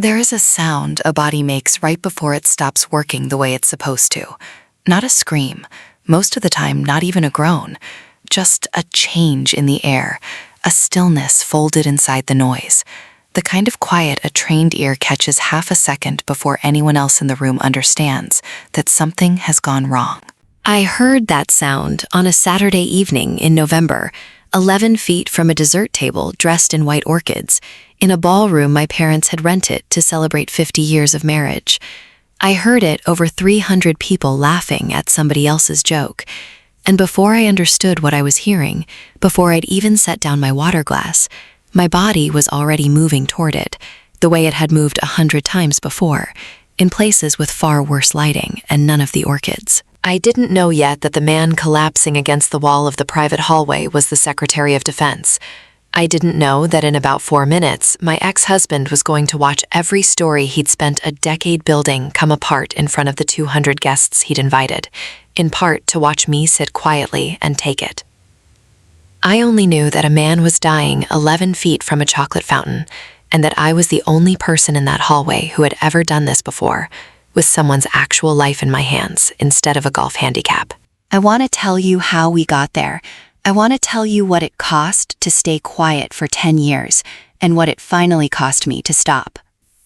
There is a sound a body makes right before it stops working the way it's supposed to. Not a scream, most of the time not even a groan, just a change in the air, a stillness folded inside the noise, the kind of quiet a trained ear catches half a second before anyone else in the room understands that something has gone wrong. I heard that sound on a Saturday evening in November, 11 feet from a dessert table dressed in white orchids, in a ballroom my parents had rented to celebrate 50 years of marriage. I heard it over 300 people laughing at somebody else's joke. And before I understood what I was hearing, before I'd even set down my water glass, my body was already moving toward it, the way it had moved 100 times before, in places with far worse lighting and none of the orchids. I didn't know yet that the man collapsing against the wall of the private hallway was the Secretary of Defense. I didn't know that in about 4 minutes, my ex-husband was going to watch every story he'd spent a decade building come apart in front of the 200 guests he'd invited, in part to watch me sit quietly and take it. I only knew that a man was dying 11 feet from a chocolate fountain, and that I was the only person in that hallway who had ever done this before, with someone's actual life in my hands instead of a golf handicap. I want to tell you how we got there. I want to tell you what it cost to stay quiet for 10 years, and what it finally cost me to stop.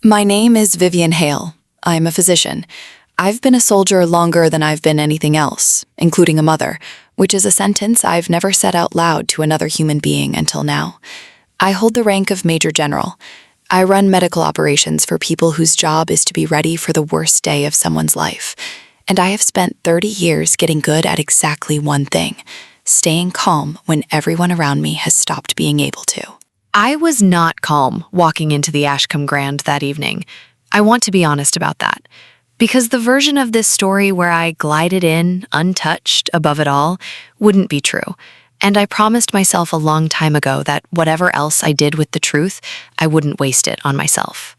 My name is Vivian Hale. I'm a physician. I've been a soldier longer than I've been anything else, including a mother, which is a sentence I've never said out loud to another human being until now. I hold the rank of Major General. I run medical operations for people whose job is to be ready for the worst day of someone's life. And I have spent 30 years getting good at exactly one thing: staying calm when everyone around me has stopped being able to. I was not calm walking into the Ashcombe Grand that evening. I want to be honest about that. Because the version of this story where I glided in, untouched, above it all, wouldn't be true. And I promised myself a long time ago that whatever else I did with the truth, I wouldn't waste it on myself.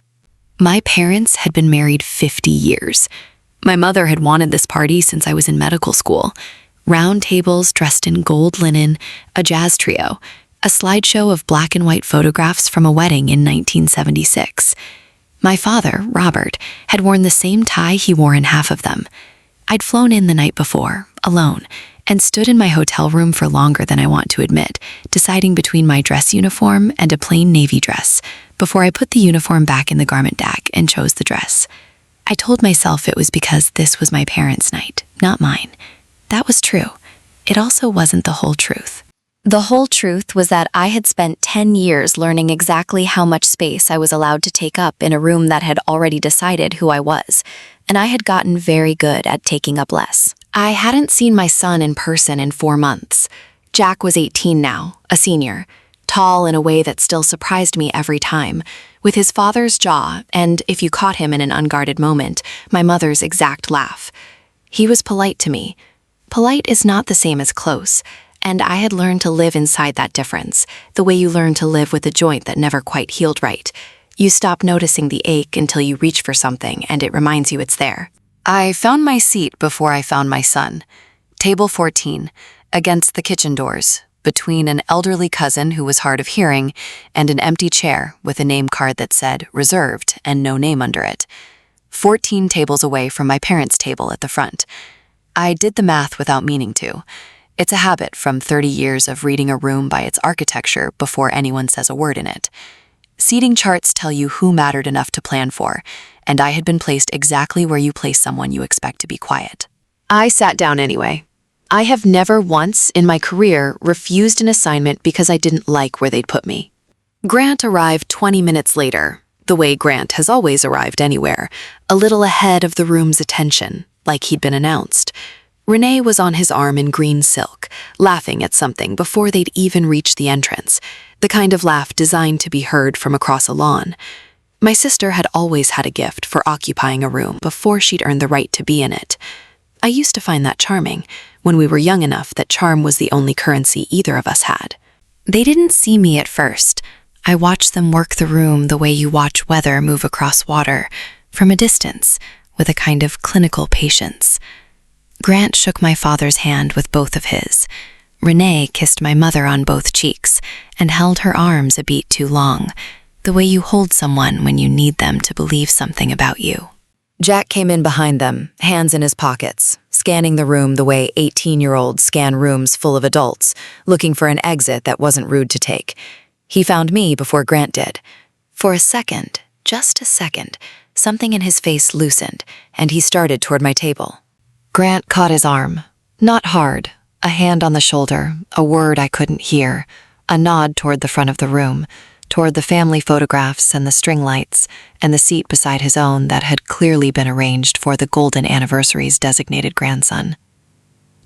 My parents had been married 50 years. My mother had wanted this party since I was in medical school. Round tables dressed in gold linen, a jazz trio, a slideshow of black and white photographs from a wedding in 1976. My father, Robert, had worn the same tie he wore in half of them. I'd flown in the night before, alone, and stood in my hotel room for longer than I want to admit, deciding between my dress uniform and a plain navy dress, before I put the uniform back in the garment rack and chose the dress. I told myself it was because this was my parents' night, not mine. That was true. It also wasn't the whole truth. The whole truth was that I had spent 10 years learning exactly how much space I was allowed to take up in a room that had already decided who I was, and I had gotten very good at taking up less. I hadn't seen my son in person in 4 months. Jack was 18 now, a senior, tall in a way that still surprised me every time, with his father's jaw and, if you caught him in an unguarded moment, my mother's exact laugh. He was polite to me. Polite is not the same as close, and I had learned to live inside that difference, the way you learn to live with a joint that never quite healed right. You stop noticing the ache until you reach for something and it reminds you it's there. I found my seat before I found my son. Table 14, against the kitchen doors, between an elderly cousin who was hard of hearing and an empty chair with a name card that said reserved and no name under it. 14 tables away from my parents' table at the front. I did the math without meaning to. It's a habit from 30 years of reading a room by its architecture before anyone says a word in it. Seating charts tell you who mattered enough to plan for, and I had been placed exactly where you place someone you expect to be quiet. I sat down anyway. I have never once in my career refused an assignment because I didn't like where they'd put me. Grant arrived 20 minutes later, the way Grant has always arrived anywhere, a little ahead of the room's attention, like he'd been announced. Renee was on his arm in green silk, laughing at something before they'd even reached the entrance, the kind of laugh designed to be heard from across a lawn. My sister had always had a gift for occupying a room before she'd earned the right to be in it. I used to find that charming, when we were young enough that charm was the only currency either of us had. They didn't see me at first. I watched them work the room the way you watch weather move across water, from a distance, with a kind of clinical patience. Grant shook my father's hand with both of his. Renee kissed my mother on both cheeks and held her arms a beat too long. The way you hold someone when you need them to believe something about you. Jack came in behind them, hands in his pockets, scanning the room the way 18-year-olds scan rooms full of adults, looking for an exit that wasn't rude to take. He found me before Grant did. For a second, just a second, something in his face loosened, and he started toward my table. Grant caught his arm. Not hard. A hand on the shoulder, a word I couldn't hear, a nod toward the front of the room, toward the family photographs and the string lights, and the seat beside his own that had clearly been arranged for the golden anniversary's designated grandson.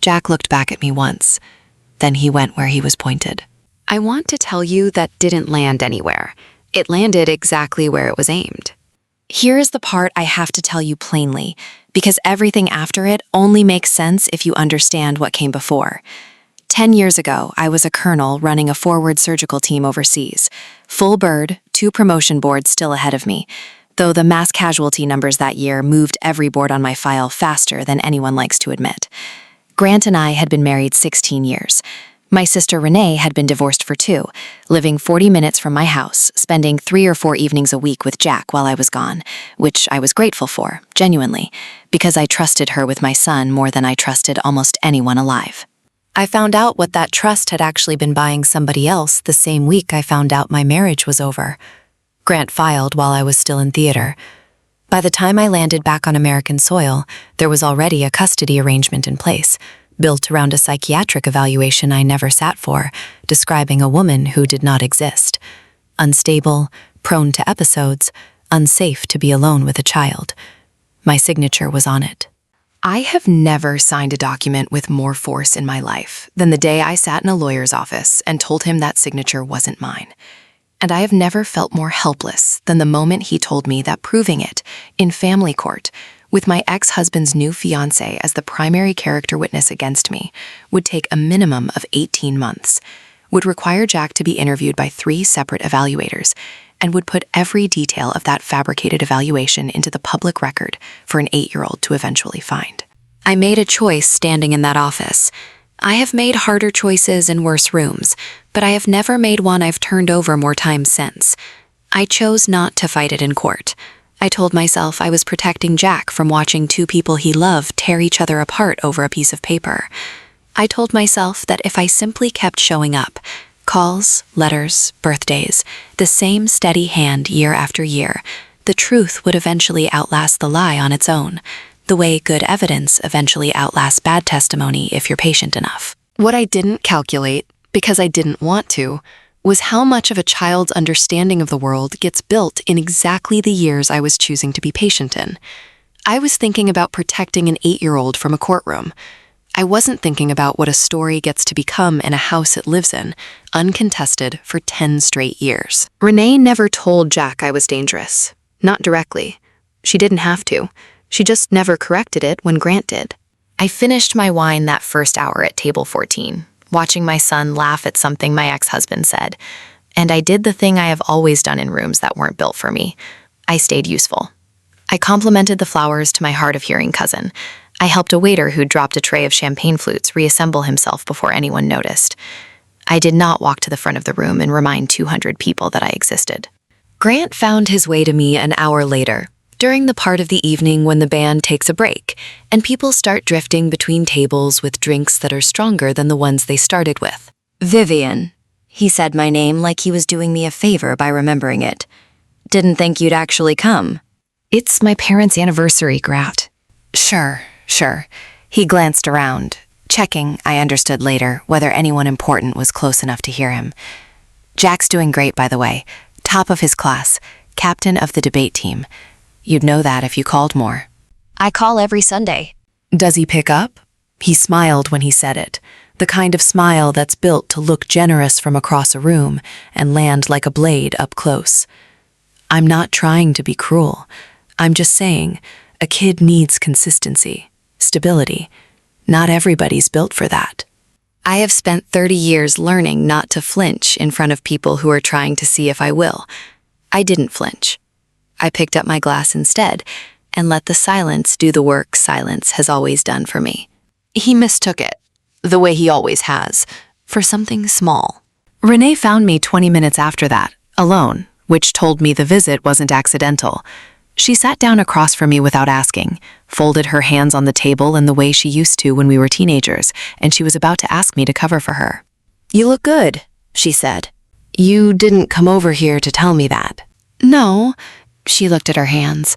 Jack looked back at me once, then he went where he was pointed. I want to tell you that didn't land anywhere. It landed exactly where it was aimed. Here is the part I have to tell you plainly, because everything after it only makes sense if you understand what came before. 10 years ago, I was a colonel running a forward surgical team overseas. Full bird, 2 promotion boards still ahead of me, though the mass casualty numbers that year moved every board on my file faster than anyone likes to admit. Grant and I had been married 16 years. My sister Renee had been divorced for 2, living 40 minutes from my house, spending 3 or 4 evenings a week with Jack while I was gone, which I was grateful for, genuinely, because I trusted her with my son more than I trusted almost anyone alive. I found out what that trust had actually been buying somebody else the same week I found out my marriage was over. Grant filed while I was still in theater. By the time I landed back on American soil, there was already a custody arrangement in place, built around a psychiatric evaluation I never sat for, describing a woman who did not exist. Unstable, prone to episodes, unsafe to be alone with a child. My signature was on it. I have never signed a document with more force in my life than the day I sat in a lawyer's office and told him that signature wasn't mine. And I have never felt more helpless than the moment he told me that proving it, in family court, with my ex-husband's new fiancé as the primary character witness against me, would take a minimum of 18 months, would require Jack to be interviewed by 3 separate evaluators, and would put every detail of that fabricated evaluation into the public record for an 8-year-old to eventually find. I made a choice standing in that office. I have made harder choices in worse rooms, but I have never made one I've turned over more times since. I chose not to fight it in court. I told myself I was protecting Jack from watching 2 people he loved tear each other apart over a piece of paper. I told myself that if I simply kept showing up, calls, letters, birthdays, the same steady hand year after year, the truth would eventually outlast the lie on its own, the way good evidence eventually outlasts bad testimony if you're patient enough. What I didn't calculate, because I didn't want to, was how much of a child's understanding of the world gets built in exactly the years I was choosing to be patient in. I was thinking about protecting an 8-year-old from a courtroom. I wasn't thinking about what a story gets to become in a house it lives in, uncontested for 10 straight years. Renee never told Jack I was dangerous. Not directly. She didn't have to. She just never corrected it when Grant did. I finished my wine that first hour at table 14, watching my son laugh at something my ex-husband said. And I did the thing I have always done in rooms that weren't built for me. I stayed useful. I complimented the flowers to my hard-of-hearing cousin. I helped a waiter who dropped a tray of champagne flutes reassemble himself before anyone noticed. I did not walk to the front of the room and remind 200 people that I existed. Grant found his way to me an hour later, during the part of the evening when the band takes a break, and people start drifting between tables with drinks that are stronger than the ones they started with. Vivian. He said my name like he was doing me a favor by remembering it. Didn't think you'd actually come. It's my parents' anniversary, Grat. Sure. He glanced around, checking, I understood later, whether anyone important was close enough to hear him. Jack's doing great, by the way. Top of his class, captain of the debate team. You'd know that if you called more. I call every Sunday. Does he pick up? He smiled when he said it, the kind of smile that's built to look generous from across a room and land like a blade up close. I'm not trying to be cruel. I'm just saying, a kid needs consistency, stability. Not everybody's built for that. I have spent 30 years learning not to flinch in front of people who are trying to see if I will. I didn't flinch. I picked up my glass instead and let the silence do the work silence has always done for me. He mistook it, the way he always has, for something small. Renee found me 20 minutes after that, alone, which told me the visit wasn't accidental. She sat down across from me without asking, folded her hands on the table in the way she used to when we were teenagers, and she was about to ask me to cover for her. "You look good," she said. "You didn't come over here to tell me that." "No," she looked at her hands.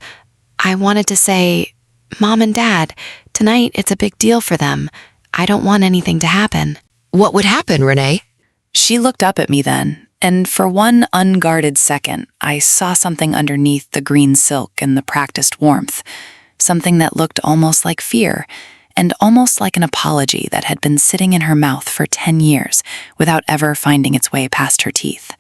"I wanted to say, Mom and Dad, tonight it's a big deal for them. I don't want anything to happen." "What would happen, Renee?" She looked up at me then, and for one unguarded second, I saw something underneath the green silk and the practiced warmth, something that looked almost like fear, and almost like an apology that had been sitting in her mouth for 10 years without ever finding its way past her teeth.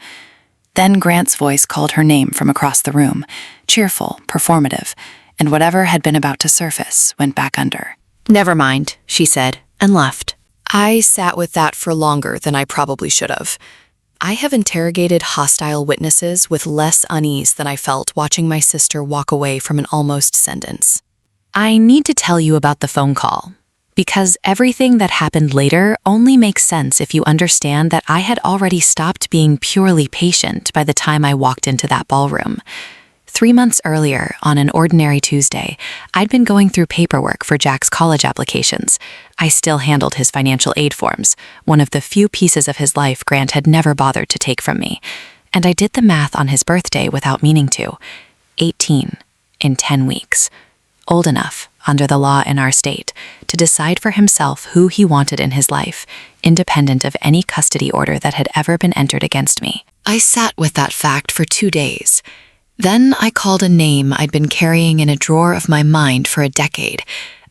Then Grant's voice called her name from across the room, cheerful, performative, and whatever had been about to surface went back under. "Never mind," she said, and left. I sat with that for longer than I probably should have. I have interrogated hostile witnesses with less unease than I felt watching my sister walk away from an almost sentence. I need to tell you about the phone call, because everything that happened later only makes sense if you understand that I had already stopped being purely patient by the time I walked into that ballroom. 3 months earlier, on an ordinary Tuesday, I'd been going through paperwork for Jack's college applications. I still handled his financial aid forms, one of the few pieces of his life Grant had never bothered to take from me. And I did the math on his birthday without meaning to. 18 in 10 weeks. Old enough, under the law in our state, to decide for himself who he wanted in his life, independent of any custody order that had ever been entered against me. I sat with that fact for 2 days. Then I called a name I'd been carrying in a drawer of my mind for a decade,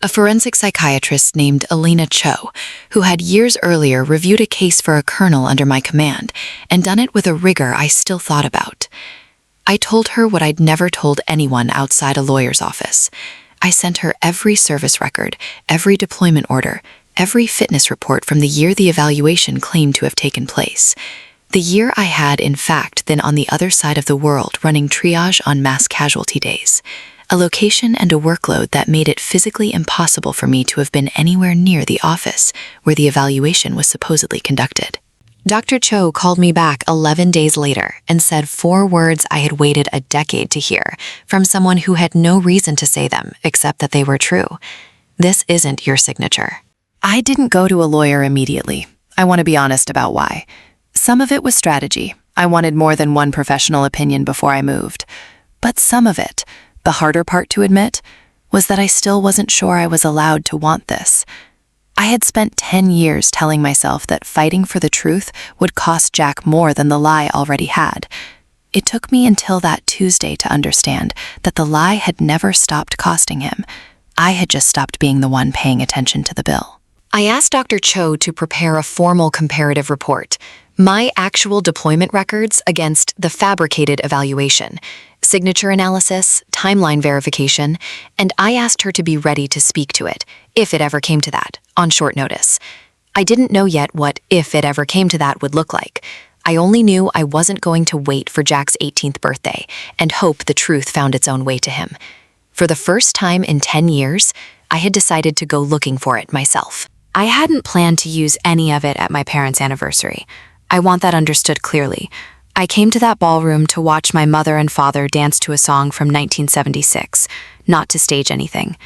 a forensic psychiatrist named Elena Cho, who had years earlier reviewed a case for a colonel under my command and done it with a rigor I still thought about. I told her what I'd never told anyone outside a lawyer's office. I sent her every service record, every deployment order, every fitness report from the year the evaluation claimed to have taken place. The year I had, in fact, been on the other side of the world running triage on mass casualty days, a location and a workload that made it physically impossible for me to have been anywhere near the office where the evaluation was supposedly conducted. Dr. Cho called me back 11 days later and said 4 words I had waited a decade to hear from someone who had no reason to say them except that they were true. "This isn't your signature." I didn't go to a lawyer immediately. I want to be honest about why. Some of it was strategy. I wanted more than one professional opinion before I moved. But some of it, the harder part to admit, was that I still wasn't sure I was allowed to want this. I had spent 10 years telling myself that fighting for the truth would cost Jack more than the lie already had. It took me until that Tuesday to understand that the lie had never stopped costing him. I had just stopped being the one paying attention to the bill. I asked Dr. Cho to prepare a formal comparative report, my actual deployment records against the fabricated evaluation, signature analysis, timeline verification, and I asked her to be ready to speak to it, if it ever came to that, on short notice. I didn't know yet what "if it ever came to that" would look like. I only knew I wasn't going to wait for Jack's 18th birthday and hope the truth found its own way to him. For the first time in 10 years, I had decided to go looking for it myself. I hadn't planned to use any of it at my parents' anniversary. I want that understood clearly. I came to that ballroom to watch my mother and father dance to a song from 1976, not to stage anything.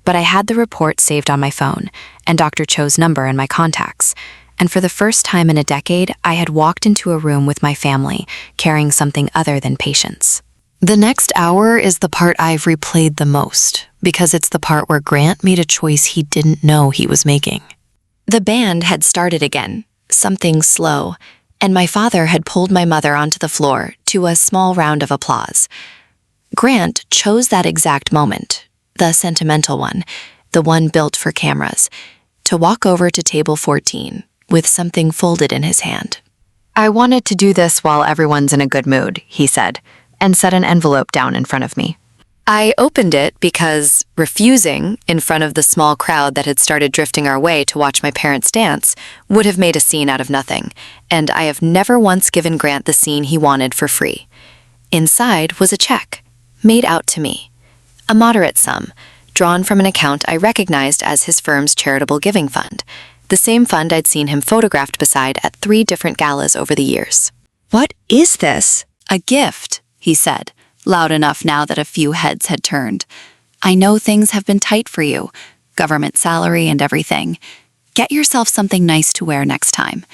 But I had the report saved on my phone, and Dr. Cho's number in my contacts. And for the first time in a decade, I had walked into a room with my family, carrying something other than patience. The next hour is the part I've replayed the most, because it's the part where Grant made a choice he didn't know he was making. The band had started again, something slow, and my father had pulled my mother onto the floor to a small round of applause. Grant chose that exact moment, the sentimental one, the one built for cameras, to walk over to table 14 with something folded in his hand. "I wanted to do this while everyone's in a good mood," he said, and set an envelope down in front of me. I opened it because refusing, in front of the small crowd that had started drifting our way to watch my parents dance, would have made a scene out of nothing, and I have never once given Grant the scene he wanted for free. Inside was a check, made out to me. A moderate sum, drawn from an account I recognized as his firm's charitable giving fund, the same fund I'd seen him photographed beside at 3 different galas over the years. "What is this?" "A gift," he said, loud enough now that a few heads had turned. "I know things have been tight for you, government salary and everything. Get yourself something nice to wear next time.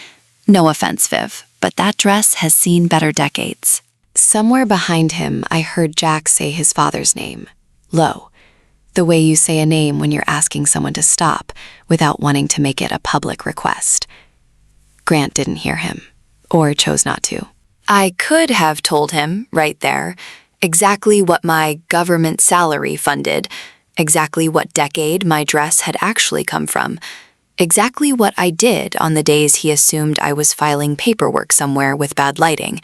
No offense, Viv, but that dress has seen better decades." Somewhere behind him, I heard Jack say his father's name, low, the way you say a name when you're asking someone to stop without wanting to make it a public request. Grant didn't hear him, or chose not to. I could have told him, right there, exactly what my government salary funded, exactly what decade my dress had actually come from, exactly what I did on the days he assumed I was filing paperwork somewhere with bad lighting.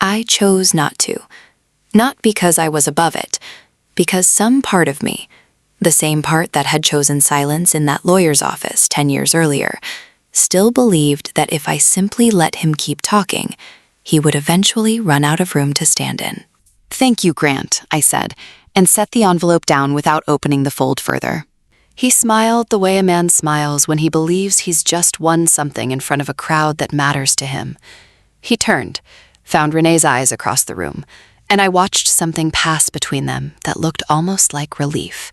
I chose not to. Not because I was above it, because some part of me, the same part that had chosen silence in that lawyer's office 10 years earlier, still believed that if I simply let him keep talking, he would eventually run out of room to stand in. "Thank you, Grant," I said, and set the envelope down without opening the fold further. He smiled the way a man smiles when he believes he's just won something in front of a crowd that matters to him. He turned, found Renee's eyes across the room, and I watched something pass between them that looked almost like relief.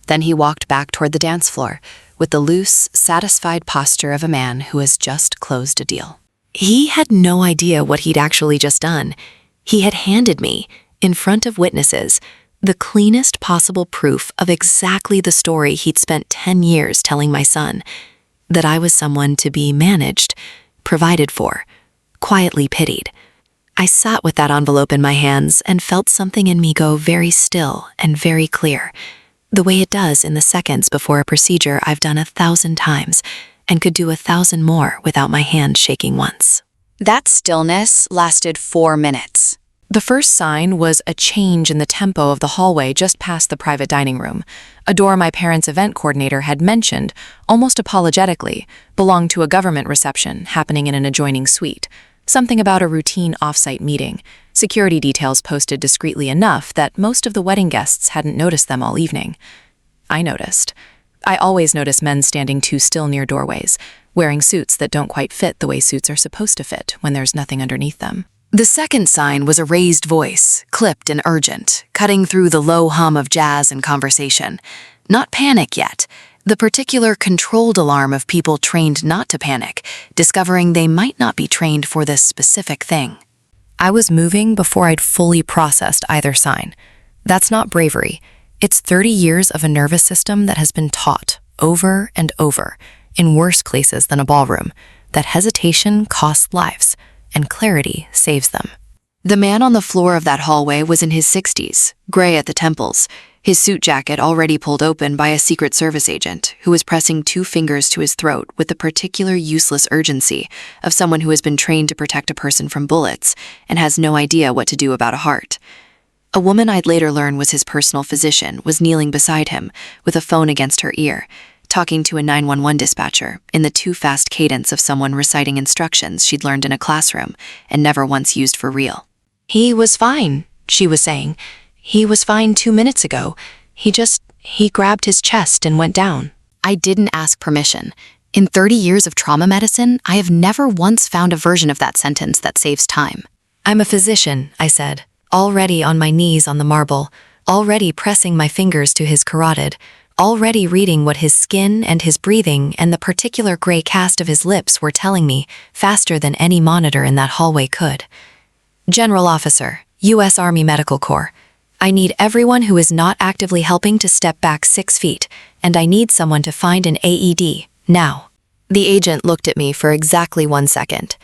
Then he walked back toward the dance floor with the loose, satisfied posture of a man who has just closed a deal. He had no idea what he'd actually just done. He had handed me, in front of witnesses, the cleanest possible proof of exactly the story he'd spent 10 years telling my son, that I was someone to be managed, provided for, quietly pitied. I sat with that envelope in my hands and felt something in me go very still and very clear, the way it does in the seconds before a procedure I've done 1,000 times and could do 1,000 more without my hand shaking once. That stillness lasted 4 minutes. The first sign was a change in the tempo of the hallway just past the private dining room. A door my parents' event coordinator had mentioned, almost apologetically, belonged to a government reception happening in an adjoining suite. Something about a routine off-site meeting. Security details posted discreetly enough that most of the wedding guests hadn't noticed them all evening. I noticed. I always notice men standing too still near doorways, wearing suits that don't quite fit the way suits are supposed to fit when there's nothing underneath them. The second sign was a raised voice, clipped and urgent, cutting through the low hum of jazz and conversation. Not panic yet. The particular controlled alarm of people trained not to panic, discovering they might not be trained for this specific thing. I was moving before I'd fully processed either sign. That's not bravery. It's 30 years of a nervous system that has been taught, over and over, in worse places than a ballroom, that hesitation costs lives, and clarity saves them. The man on the floor of that hallway was in his 60s, gray at the temples, his suit jacket already pulled open by a Secret Service agent who was pressing 2 fingers to his throat with the particular useless urgency of someone who has been trained to protect a person from bullets and has no idea what to do about a heart. A woman I'd later learn was his personal physician was kneeling beside him with a phone against her ear, talking to a 911 dispatcher in the too fast cadence of someone reciting instructions she'd learned in a classroom and never once used for real. "He was fine," she was saying. "He was fine 2 minutes ago. He grabbed his chest and went down." I didn't ask permission. In 30 years of trauma medicine, I have never once found a version of that sentence that saves time. "I'm a physician," I said, already on my knees on the marble, already pressing my fingers to his carotid, already reading what his skin and his breathing and the particular gray cast of his lips were telling me faster than any monitor in that hallway could. "General Officer, U.S. Army Medical Corps. I need everyone who is not actively helping to step back 6 feet, and I need someone to find an AED, now." The agent looked at me for exactly 1 second.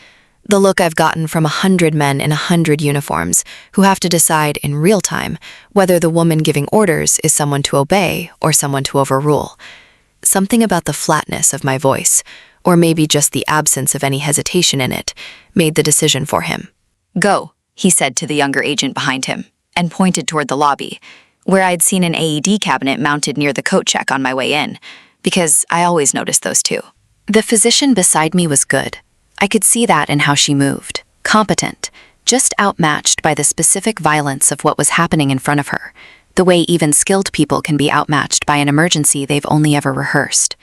The look I've gotten from 100 men in 100 uniforms who have to decide in real time whether the woman giving orders is someone to obey or someone to overrule. Something about the flatness of my voice, or maybe just the absence of any hesitation in it, made the decision for him. "Go," he said to the younger agent behind him, and pointed toward the lobby, where I'd seen an AED cabinet mounted near the coat check on my way in, because I always noticed those too. The physician beside me was good. I could see that in how she moved. Competent, just outmatched by the specific violence of what was happening in front of her, the way even skilled people can be outmatched by an emergency they've only ever rehearsed.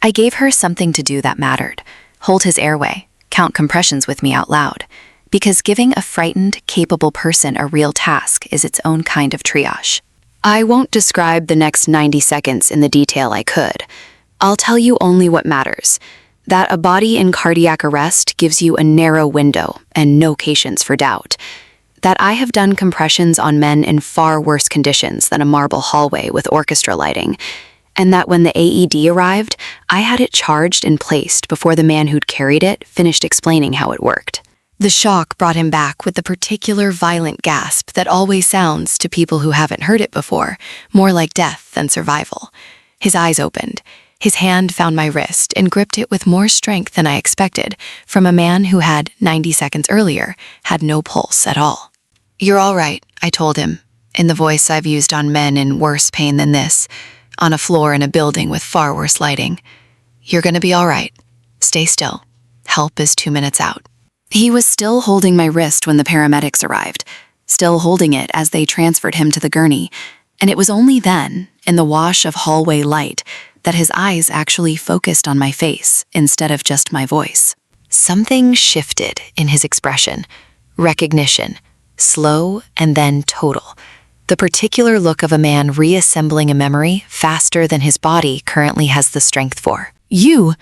I gave her something to do that mattered, hold his airway, count compressions with me out loud, because giving a frightened, capable person a real task is its own kind of triage. I won't describe the next 90 seconds in the detail I could. I'll tell you only what matters. That a body in cardiac arrest gives you a narrow window and no patience for doubt. That I have done compressions on men in far worse conditions than a marble hallway with orchestra lighting. And that when the AED arrived, I had it charged and placed before the man who'd carried it finished explaining how it worked. The shock brought him back with the particular violent gasp that always sounds to people who haven't heard it before, more like death than survival. His eyes opened. His hand found my wrist and gripped it with more strength than I expected from a man who had, 90 seconds earlier, had no pulse at all. "You're all right," I told him, in the voice I've used on men in worse pain than this, on a floor in a building with far worse lighting. "You're gonna be all right. Stay still. Help is 2 minutes out." He was still holding my wrist when the paramedics arrived, still holding it as they transferred him to the gurney, and it was only then, in the wash of hallway light, that his eyes actually focused on my face instead of just my voice. Something shifted in his expression. Recognition. Slow and then total. The particular look of a man reassembling a memory faster than his body currently has the strength for. "You,"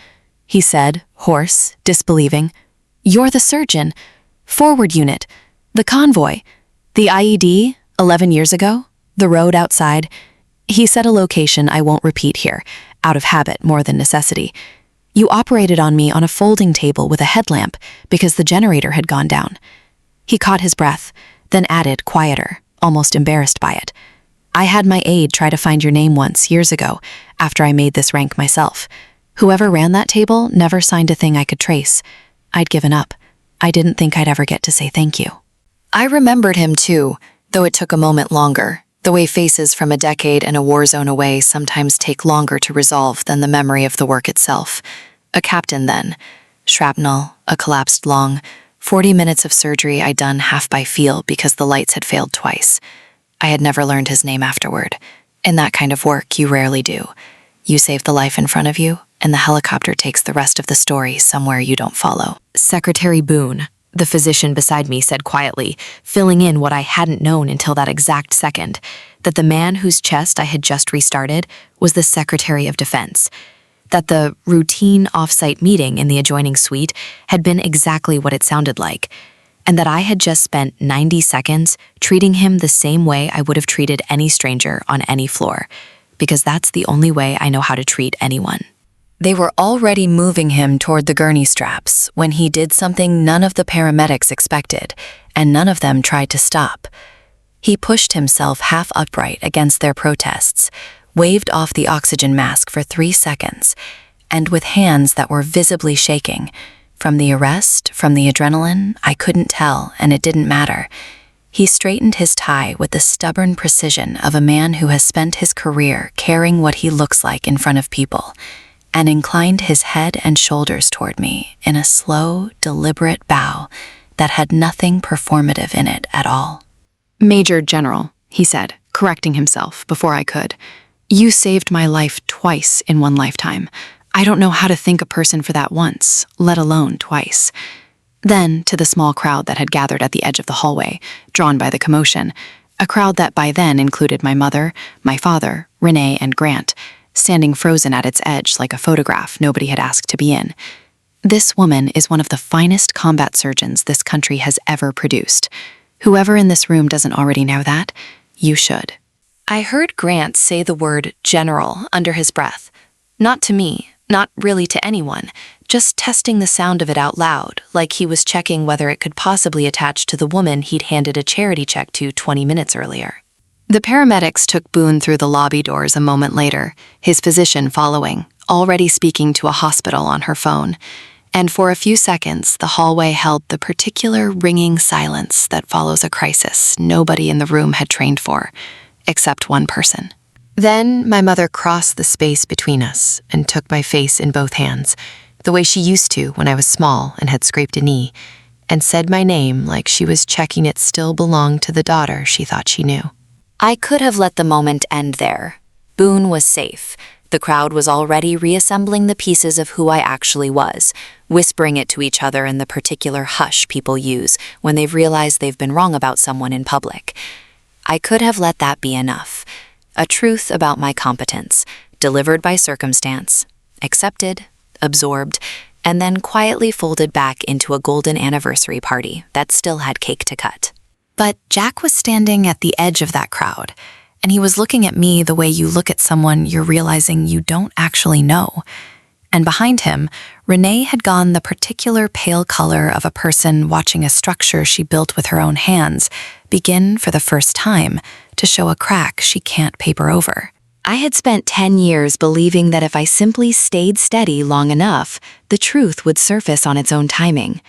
he said, hoarse, disbelieving. "You're the surgeon. Forward unit. The convoy. The IED, 11 years ago. The road outside." He said a location I won't repeat here, out of habit more than necessity. "You operated on me on a folding table with a headlamp because the generator had gone down." He caught his breath, then added, quieter, almost embarrassed by it. "I had my aide try to find your name once, years ago, after I made this rank myself. Whoever ran that table never signed a thing I could trace. I'd given up. I didn't think I'd ever get to say thank you." I remembered him too, though it took a moment longer, the way faces from a decade and a war zone away sometimes take longer to resolve than the memory of the work itself. A captain then. Shrapnel, a collapsed lung, 40 minutes of surgery I'd done half by feel because the lights had failed twice. I had never learned his name afterward. In that kind of work, you rarely do. You save the life in front of you, and the helicopter takes the rest of the story somewhere you don't follow. "Secretary Boone," the physician beside me said quietly, filling in what I hadn't known until that exact second, that the man whose chest I had just restarted was the Secretary of Defense. That the routine off-site meeting in the adjoining suite had been exactly what it sounded like, and that I had just spent 90 seconds treating him the same way I would have treated any stranger on any floor, because that's the only way I know how to treat anyone. They were already moving him toward the gurney straps when he did something none of the paramedics expected, and none of them tried to stop. He pushed himself half upright against their protests, waved off the oxygen mask for 3 seconds, and with hands that were visibly shaking, from the arrest, from the adrenaline, I couldn't tell, and it didn't matter. He straightened his tie with the stubborn precision of a man who has spent his career caring what he looks like in front of people, and inclined his head and shoulders toward me in a slow, deliberate bow that had nothing performative in it at all. "Major General," he said, correcting himself before I could. "You saved my life twice in one lifetime. I don't know how to thank a person for that once, let alone twice." Then, to the small crowd that had gathered at the edge of the hallway, drawn by the commotion, a crowd that by then included my mother, my father, Renee, and Grant, standing frozen at its edge like a photograph nobody had asked to be in. This woman is one of the finest combat surgeons this country has ever produced. Whoever in this room doesn't already know that, you should. I heard Grant say the word general under his breath. Not to me, not really to anyone, just testing the sound of it out loud, like he was checking whether it could possibly attach to the woman he'd handed a charity check to 20 minutes earlier. The paramedics took Boone through the lobby doors a moment later, his physician following, already speaking to a hospital on her phone. And for a few seconds, the hallway held the particular ringing silence that follows a crisis nobody in the room had trained for, except one person. Then my mother crossed the space between us and took my face in both hands, the way she used to when I was small and had scraped a knee, and said my name like she was checking it still belonged to the daughter she thought she knew. I could have let the moment end there. Boone was safe. The crowd was already reassembling the pieces of who I actually was, whispering it to each other in the particular hush people use when they've realized they've been wrong about someone in public. I could have let that be enough. A truth about my competence, delivered by circumstance, accepted, absorbed, and then quietly folded back into a golden anniversary party that still had cake to cut. But Jack was standing at the edge of that crowd, and he was looking at me the way you look at someone you're realizing you don't actually know. And behind him, Renee had gone the particular pale color of a person watching a structure she built with her own hands begin for the first time to show a crack she can't paper over. I had spent 10 years believing that if I simply stayed steady long enough, the truth would surface on its own timing.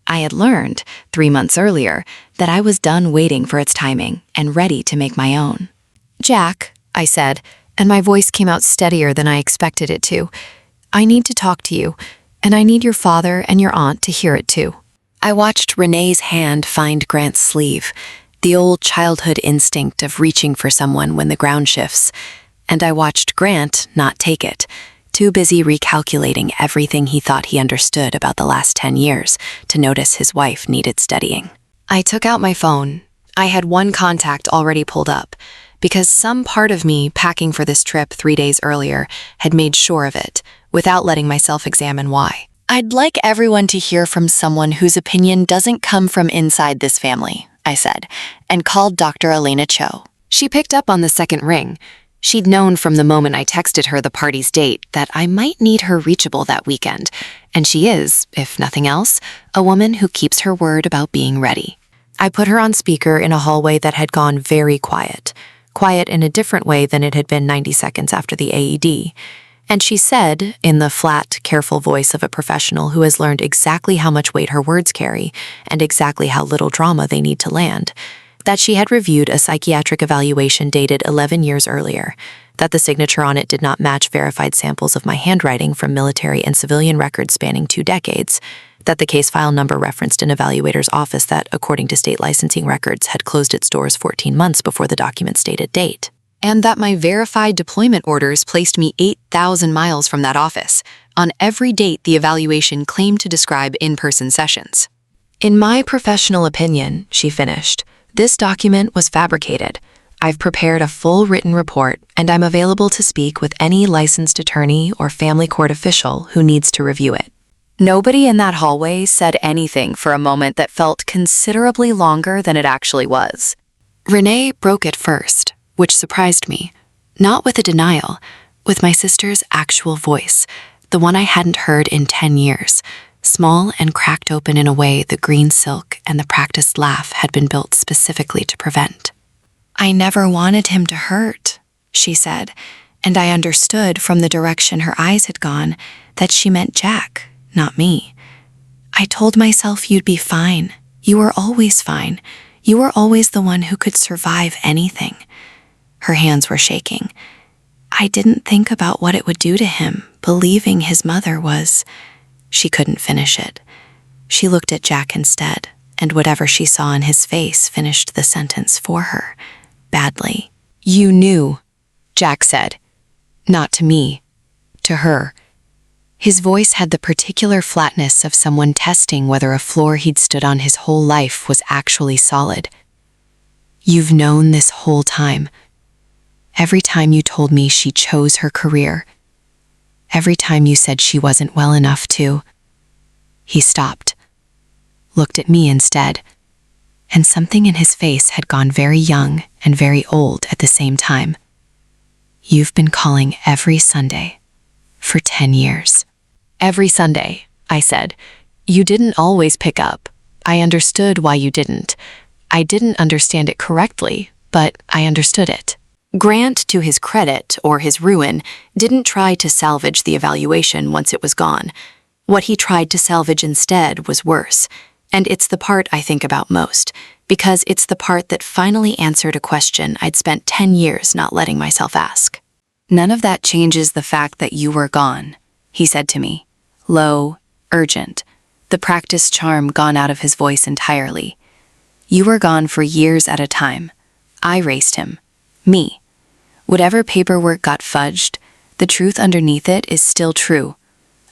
I had learned, 3 months earlier, that I was done waiting for its timing and ready to make my own. "Jack," I said, and my voice came out steadier than I expected it to. "I need to talk to you, and I need your father and your aunt to hear it too." I watched Renee's hand find Grant's sleeve, the old childhood instinct of reaching for someone when the ground shifts, and I watched Grant not take it, too busy recalculating everything he thought he understood about the last 10 years to notice his wife needed steadying. I took out my phone. I had one contact already pulled up, because some part of me packing for this trip 3 days earlier had made sure of it, without letting myself examine why. "I'd like everyone to hear from someone whose opinion doesn't come from inside this family," I said, and called Dr. Elena Cho. She picked up on the second ring. She'd known from the moment I texted her the party's date that I might need her reachable that weekend, and she is, if nothing else, a woman who keeps her word about being ready. I put her on speaker in a hallway that had gone very quiet in a different way than it had been 90 seconds after the AED, and she said, in the flat, careful voice of a professional who has learned exactly how much weight her words carry and exactly how little drama they need to land, that she had reviewed a psychiatric evaluation dated 11 years earlier, that the signature on it did not match verified samples of my handwriting from military and civilian records spanning 2 decades, that the case file number referenced an evaluator's office that, according to state licensing records, had closed its doors 14 months before the document's stated date, and that my verified deployment orders placed me 8,000 miles from that office, on every date the evaluation claimed to describe in-person sessions. "In my professional opinion," she finished, "this document was fabricated. I've prepared a full written report, and I'm available to speak with any licensed attorney or family court official who needs to review it." Nobody in that hallway said anything for a moment that felt considerably longer than it actually was. Renee broke it first, which surprised me. Not with a denial, with my sister's actual voice, the one I hadn't heard in 10 years, small and cracked open in a way the green silk and the practiced laugh had been built specifically to prevent. "I never wanted him to hurt," she said, and I understood from the direction her eyes had gone that she meant Jack, not me. "I told myself you'd be fine. You were always fine. You were always the one who could survive anything." Her hands were shaking. "I didn't think about what it would do to him, believing his mother was—" She couldn't finish it. She looked at Jack instead, and whatever she saw in his face finished the sentence for her, badly. "You knew," Jack said. "Not to me. To her." His voice had the particular flatness of someone testing whether a floor he'd stood on his whole life was actually solid. "You've known this whole time. Every time you told me she chose her career. Every time you said she wasn't well enough to—" He stopped, looked at me instead, and something in his face had gone very young and very old at the same time. "You've been calling every Sunday for 10 years. "Every Sunday," I said. "You didn't always pick up. I understood why you didn't. I didn't understand it correctly, but I understood it." Grant, to his credit, or his ruin, didn't try to salvage the evaluation once it was gone. What he tried to salvage instead was worse, and it's the part I think about most, because it's the part that finally answered a question I'd spent 10 years not letting myself ask. "None of that changes the fact that you were gone," he said to me, low, urgent, the practiced charm gone out of his voice entirely. "You were gone for years at a time. I raised him. Me. Whatever paperwork got fudged, The truth underneath it is still true.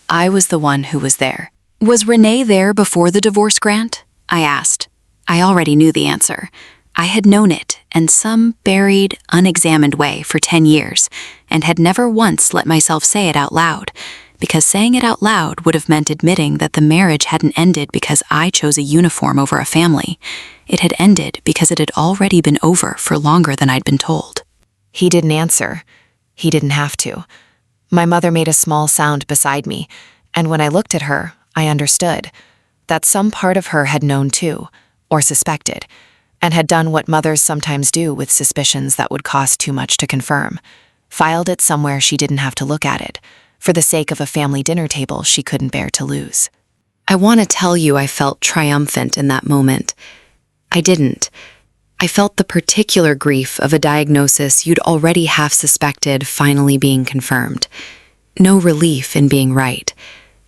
I was the one who was there. Was Renee there before the divorce grant? I asked. I already knew the answer. I had known it in some buried, unexamined way for 10 years, and had never once let myself say it out loud, because saying it out loud would have meant admitting that the marriage hadn't ended because I chose a uniform over a family. It had ended because it had already been over for longer than I'd been told. He didn't answer. He didn't have to. My mother made a small sound beside me, and when I looked at her, I understood that some part of her had known too, or suspected, and had done what mothers sometimes do with suspicions that would cost too much to confirm. Filed it somewhere she didn't have to look at it, for the sake of a family dinner table she couldn't bear to lose. I want to tell you I felt triumphant in that moment. I didn't. I felt the particular grief of a diagnosis you'd already half suspected finally being confirmed. No relief in being right,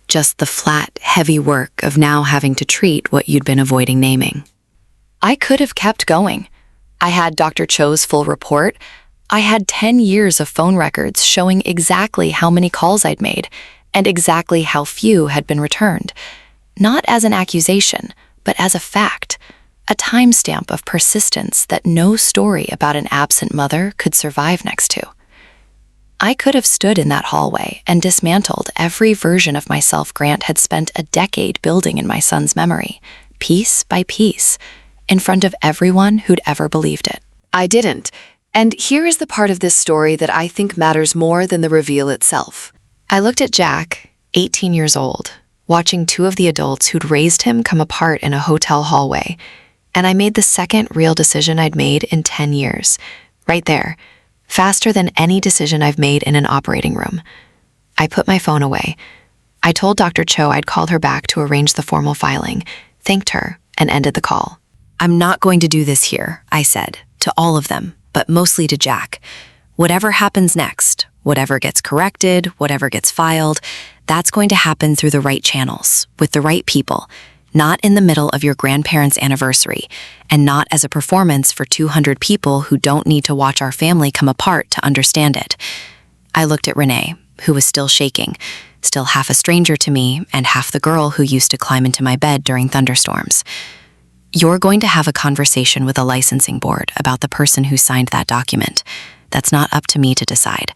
just the flat, heavy work of now having to treat what you'd been avoiding naming. I could have kept going. I had Dr. Cho's full report. I had 10 years of phone records showing exactly how many calls I'd made and exactly how few had been returned. Not as an accusation, but as a fact, a timestamp of persistence that no story about an absent mother could survive next to. I could have stood in that hallway and dismantled every version of myself Grant had spent a decade building in my son's memory, piece by piece, in front of everyone who'd ever believed it. I didn't, and here is the part of this story that I think matters more than the reveal itself. I looked at Jack, 18 years old, watching two of the adults who'd raised him come apart in a hotel hallway, and I made the second real decision I'd made in 10 years, right there, faster than any decision I've made in an operating room. I put my phone away. I told Dr. Cho I'd call her back to arrange the formal filing, thanked her, and ended the call. I'm not going to do this here, I said, to all of them, but mostly to Jack. Whatever happens next, whatever gets corrected, whatever gets filed, that's going to happen through the right channels, with the right people, not in the middle of your grandparents' anniversary, and not as a performance for 200 people who don't need to watch our family come apart to understand it. I looked at Renee, who was still shaking, still half a stranger to me and half the girl who used to climb into my bed during thunderstorms. You're going to have a conversation with a licensing board about the person who signed that document. That's not up to me to decide.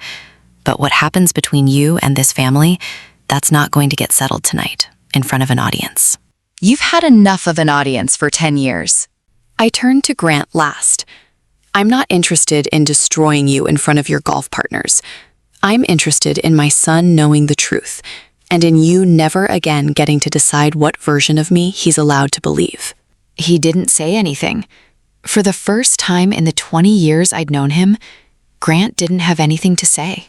But what happens between you and this family, that's not going to get settled tonight, in front of an audience. You've had enough of an audience for 10 years. I turned to Grant last. I'm not interested in destroying you in front of your golf partners. I'm interested in my son knowing the truth, and in you never again getting to decide what version of me he's allowed to believe. He didn't say anything. For the first time in the 20 years I'd known him, Grant didn't have anything to say.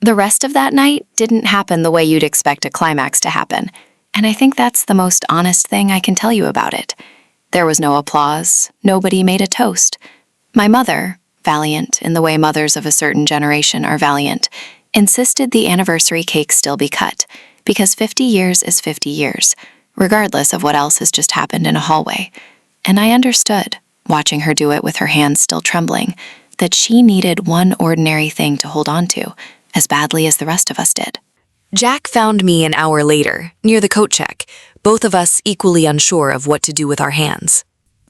The rest of that night didn't happen the way you'd expect a climax to happen, and I think that's the most honest thing I can tell you about it. There was no applause, nobody made a toast. My mother, valiant in the way mothers of a certain generation are valiant, insisted the anniversary cake still be cut, because 50 years is 50 years, regardless of what else has just happened in a hallway. And I understood, watching her do it with her hands still trembling, that she needed one ordinary thing to hold on to, as badly as the rest of us did. Jack found me an hour later, near the coat check, both of us equally unsure of what to do with our hands.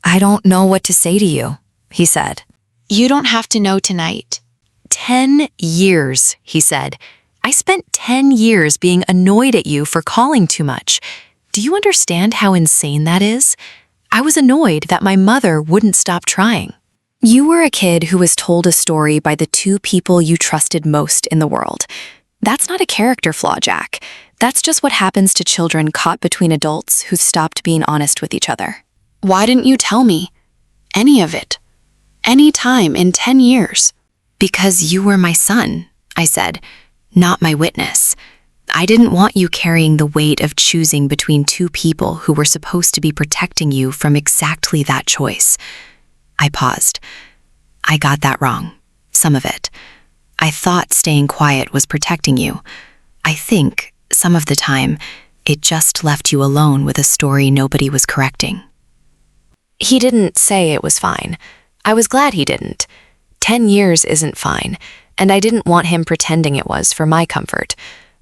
I don't know what to say to you, he said. You don't have to know tonight. 10 years, he said. I spent 10 years being annoyed at you for calling too much. Do you understand how insane that is? I was annoyed that my mother wouldn't stop trying. You were a kid who was told a story by the two people you trusted most in the world. That's not a character flaw, Jack. That's just what happens to children caught between adults who stopped being honest with each other. Why didn't you tell me? Any of it. Any time in 10 years. Because you were my son, I said, not my witness. I didn't want you carrying the weight of choosing between two people who were supposed to be protecting you from exactly that choice. I paused. I got that wrong. Some of it. I thought staying quiet was protecting you. I think, some of the time, it just left you alone with a story nobody was correcting. He didn't say it was fine. I was glad he didn't. 10 years isn't fine, and I didn't want him pretending it was for my comfort.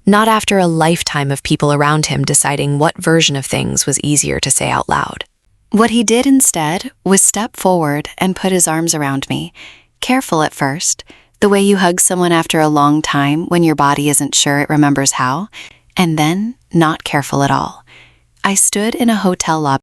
Not after a lifetime of people around him deciding what version of things was easier to say out loud. What he did instead was step forward and put his arms around me, careful at first, the way you hug someone after a long time when your body isn't sure it remembers how, and then not careful at all. I stood in a hotel lobby